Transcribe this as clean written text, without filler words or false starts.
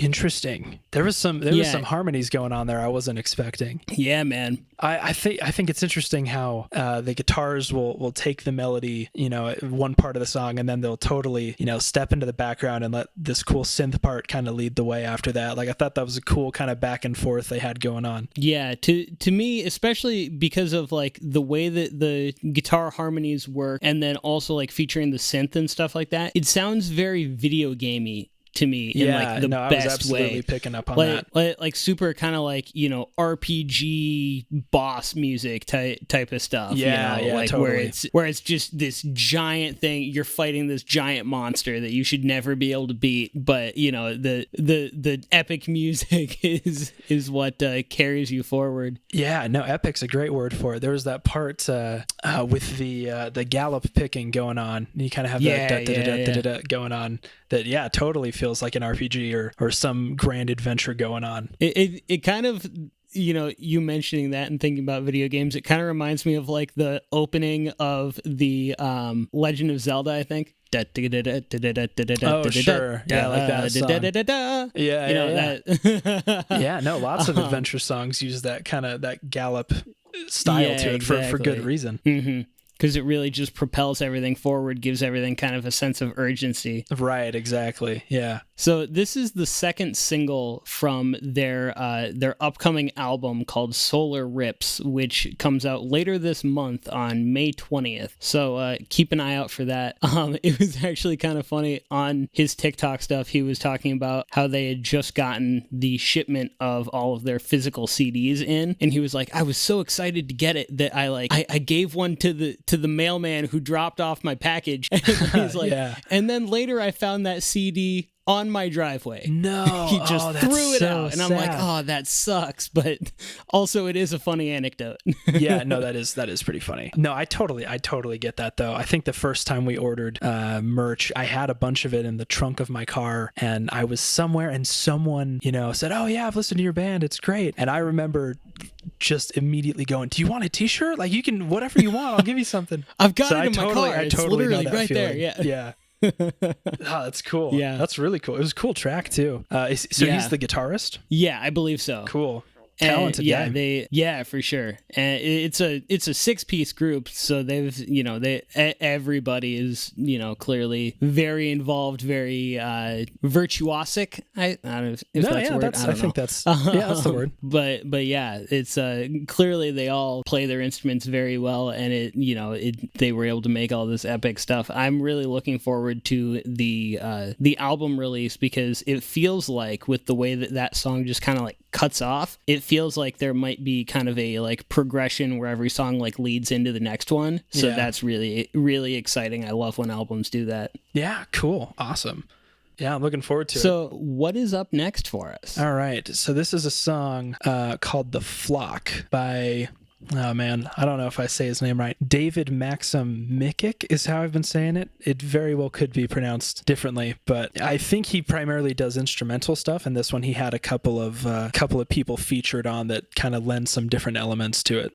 Interesting. There was some harmonies going on there I wasn't expecting. Yeah, man. I think it's interesting how the guitars will take the melody, at one part of the song, and then they'll totally, step into the background and let this cool synth part kind of lead the way after that. Like, I thought that was a cool kind of back and forth they had going on. Yeah, to me, especially because of like the way that the guitar harmonies work, and then also like featuring the synth and stuff like that, it sounds very video gamey to me in like the best way. I was absolutely picking up on that. Like super kind of like, RPG boss music type of stuff. Yeah, like totally. where it's just this giant thing. You're fighting this giant monster that you should never be able to beat, but the epic music is what carries you forward. Yeah, no, epic's a great word for it. There was that part with the gallop picking going on. You kind of have that going on that totally feels like an RPG or some grand adventure going on. It kind of, you mentioning that and thinking about video games, it kind of reminds me of like the opening of the Legend of Zelda, I think. Oh, sure. Yeah, like that song. Yeah, no, lots of adventure songs use that kind of that gallop style to it for good reason. Mm-hmm. Because it really just propels everything forward, gives everything kind of a sense of urgency. Right, exactly. Yeah. So this is the second single from their upcoming album called Solar Rips, which comes out later this month on May 20th. So keep an eye out for that. It was actually kind of funny. On his TikTok stuff, he was talking about how they had just gotten the shipment of all of their physical CDs in, and he was like, I was so excited to get it that I gave one to the mailman who dropped off my package. And he's like, and then later I found that CD on my driveway. No. He just threw it out. And sad. I'm like, oh, that sucks. But also it is a funny anecdote. Yeah, no, that is pretty funny. No, I totally get that though. I think the first time we ordered merch, I had a bunch of it in the trunk of my car, and I was somewhere and someone, said, oh yeah, I've listened to your band. It's great. And I remember just immediately going, do you want a t-shirt? Like, you can, whatever you want, I'll give you something. I've got it in my car. It's literally right feeling. there. Yeah. That's cool. Yeah, that's really cool. It was a cool track too. So he's the guitarist? Yeah, I believe so. Cool. Talented guy. For sure. And it's a 6-piece group, so everybody is clearly very involved, very virtuosic. I don't know if that's a word. I think that's that's the word. But yeah, it's clearly they all play their instruments very well, and they were able to make all this epic stuff. I'm really looking forward to the album release, because it feels like, with the way that song just kind of like cuts off, it feels like there might be kind of a like progression where every song like leads into the next one. So that's really, really exciting. I love when albums do that. Yeah, cool. Awesome. Yeah, I'm looking forward to it. So what is up next for us? All right. So this is a song called The Flock by... oh man, I don't know if I say his name right. David Maxim Micic is how I've been saying it. It very well could be pronounced differently, but I think he primarily does instrumental stuff, and this one he had a couple of people featured on that kind of lend some different elements to it.